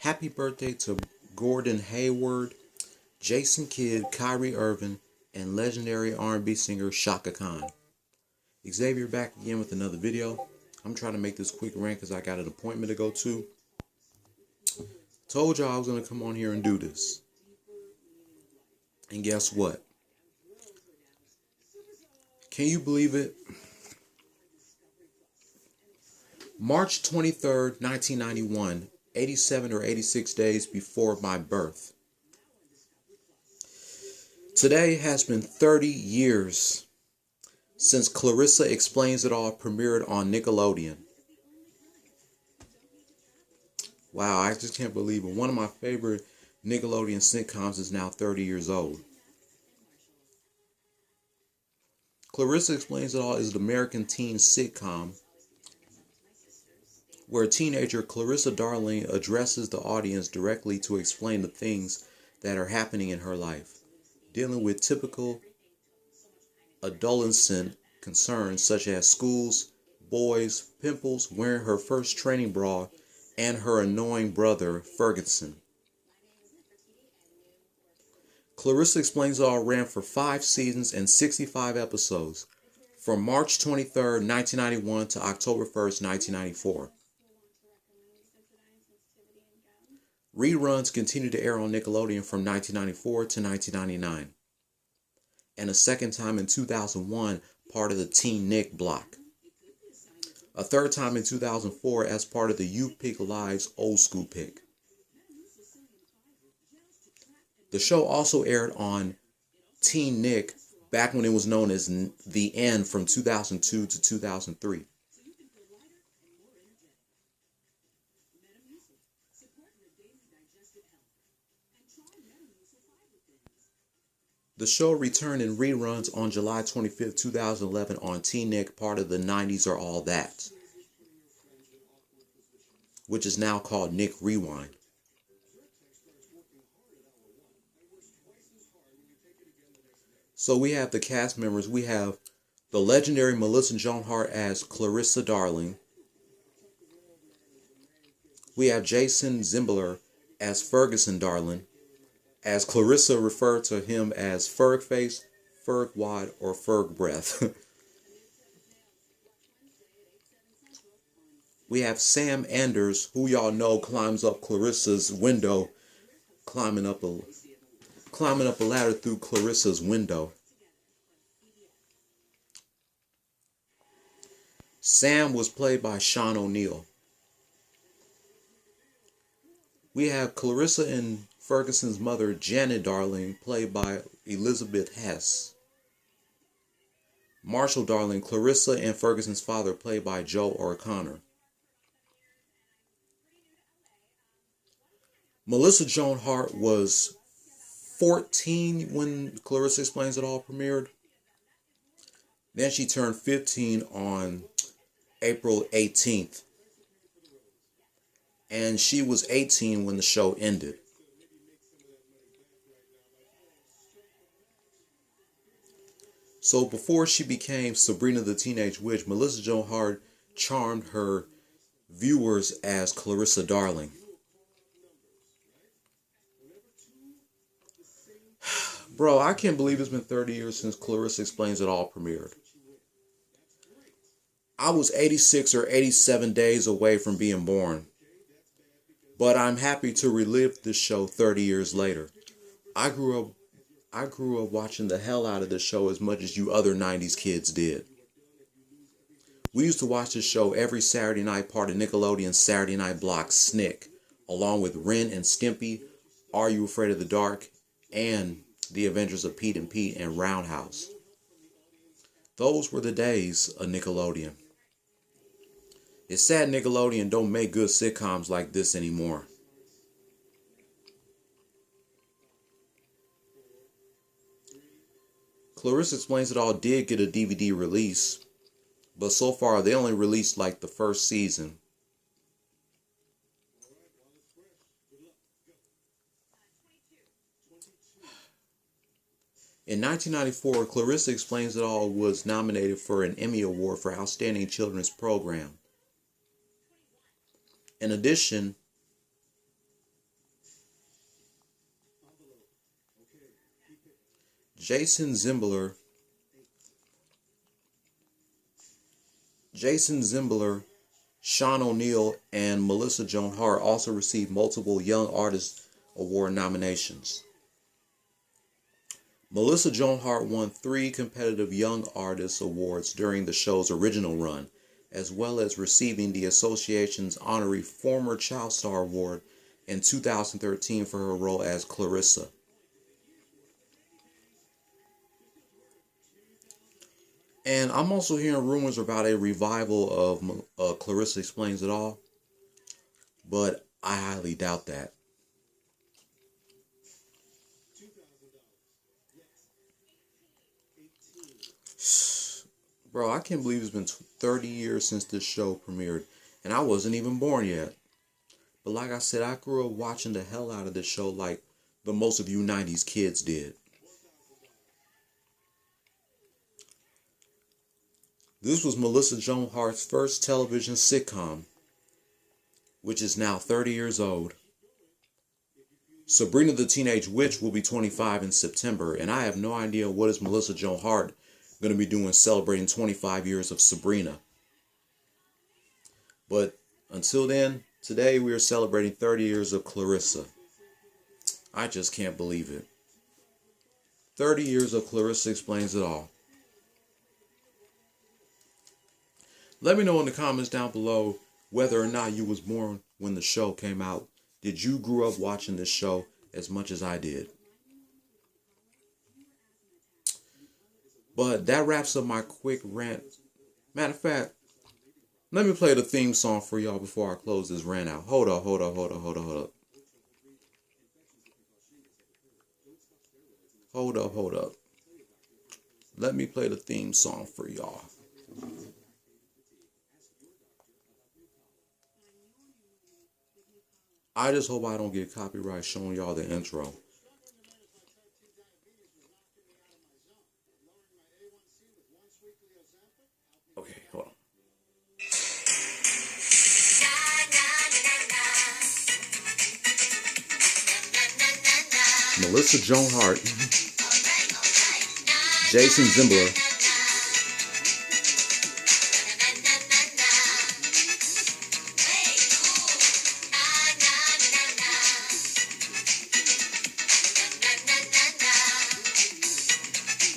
Happy birthday to Gordon Hayward, Jason Kidd, Kyrie Irving, and legendary R&B singer Shaka Khan. Xavier back again with another video. I'm trying to make this quick rant because I got an appointment to go to. Told y'all I was going to come on here and do this. And guess what? Can you believe it? March 23rd, 1991, 87 or 86 days before my birth. Today has been 30 years since Clarissa Explains It All premiered on Nickelodeon. Wow, I just can't believe it. One of my favorite Nickelodeon sitcoms is now 30 years old. Clarissa Explains It All is an American teen sitcom where teenager Clarissa Darling addresses the audience directly to explain the things that are happening in her life, dealing with typical adolescent concerns such as schools, boys, pimples, wearing her first training bra, and her annoying brother, Ferguson. Clarissa Explains It All ran for 5 seasons and 65 episodes, from March 23rd, 1991 to October 1st, 1994. Reruns continued to air on Nickelodeon from 1994 to 1999, and a second time in 2001, part of the Teen Nick block. A third time in 2004 as part of the You Pick Live's Old School Pick. The show also aired on Teen Nick back when it was known as The End from 2002 to 2003. The show returned in reruns on July 25, 2011 on Teen Nick, part of the 90s Are All That, which is now called Nick Rewind. So we have the cast members. We have the legendary Melissa Joan Hart as Clarissa Darling. We have Jason Zimbler as Ferguson Darling, as Clarissa referred to him as Ferg Face, Ferg Wad, or Ferg Breath. We have Sam Anders, who y'all know climbs up Clarissa's window, climbing up a ladder through Clarissa's window. Sam was played by Sean O'Neill. We have Clarissa and Ferguson's mother, Janet Darling, played by Elizabeth Hess. Marshall Darling, Clarissa and Ferguson's father, played by Joe O'Connor. Melissa Joan Hart was 14 when Clarissa Explains It All premiered. Then she turned 15 on April 18th. And she was 18 when the show ended. So before she became Sabrina the Teenage Witch, Melissa Joan Hart charmed her viewers as Clarissa Darling. Bro, I can't believe it's been 30 years since Clarissa Explains It All premiered. I was 86 or 87 days away from being born. But I'm happy to relive this show 30 years later. I grew up watching the hell out of this show as much as you other 90s kids did. We used to watch this show every Saturday night, part of Nickelodeon's Saturday Night block, Snick, along with Ren and Stimpy, Are You Afraid of the Dark, and The Adventures of Pete and Roundhouse. Those were the days of Nickelodeon. It's sad Nickelodeon don't make good sitcoms like this anymore. Clarissa Explains It All did get a DVD release, but so far they only released like the first season. In 1994, Clarissa Explains It All was nominated for an Emmy Award for Outstanding Children's Program. In addition, Jason Zimbler, Sean O'Neill, and Melissa Joan Hart also received multiple Young Artist Award nominations. Melissa Joan Hart won 3 competitive Young Artist Awards during the show's original run, as well as receiving the association's honorary Former Child Star Award in 2013 for her role as Clarissa. And I'm also hearing rumors about a revival of Clarissa Explains It All, but I highly doubt that. Bro, I can't believe it's been 30 years since this show premiered, and I wasn't even born yet. But like I said, I grew up watching the hell out of this show like the most of you 90s kids did. This was Melissa Joan Hart's first television sitcom, which is now 30 years old. Sabrina the Teenage Witch will be 25 in September, and I have no idea what is Melissa Joan Hart going to be doing celebrating 25 years of Sabrina. But until then, today we are celebrating 30 years of Clarissa. I just can't believe it. 30 years of Clarissa Explains It All. Let me know in the comments down below whether or not you was born when the show came out. Did you grow up watching this show as much as I did? But that wraps up my quick rant. Matter of fact, let me play the theme song for y'all before I close this rant out. Hold up. Hold up. Let me play the theme song for y'all. I just hope I don't get copyright showing y'all the intro. Okay, hold on. Melissa Joan Hart, Jason Zimbler,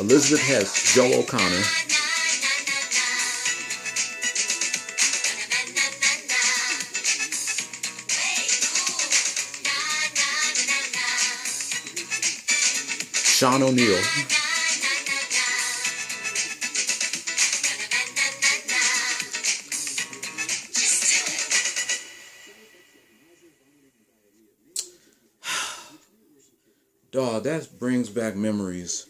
Elizabeth Hess, Joe O'Connor, Sean O'Neill, dawg, that brings back memories.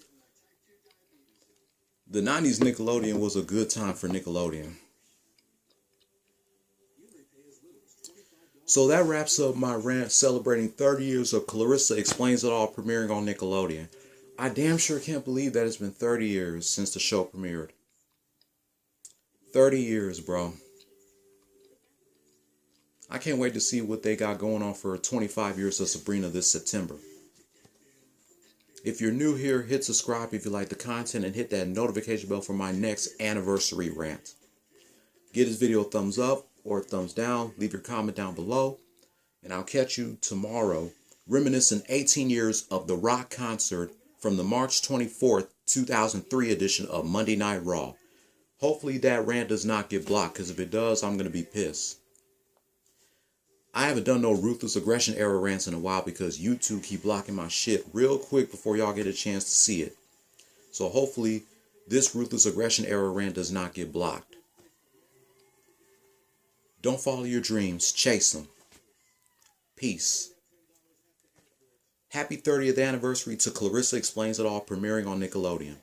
The 90s Nickelodeon was a good time for Nickelodeon. So that wraps up my rant celebrating 30 years of Clarissa Explains It All premiering on Nickelodeon. I damn sure can't believe that it's been 30 years since the show premiered. 30 years, bro. I can't wait to see what they got going on for 25 years of Sabrina this September. If you're new here, hit subscribe if you like the content and hit that notification bell for my next anniversary rant. Give this video a thumbs up or a thumbs down. Leave your comment down below. And I'll catch you tomorrow, reminiscing 18 years of the rock concert from the March 24th, 2003 edition of Monday Night Raw. Hopefully that rant does not get blocked, because if it does, I'm going to be pissed. I haven't done no Ruthless Aggression era rants in a while because YouTube keep blocking my shit real quick before y'all get a chance to see it. So hopefully this Ruthless Aggression era rant does not get blocked. Don't follow your dreams, chase them. Peace. Happy 30th anniversary to Clarissa Explains It All premiering on Nickelodeon.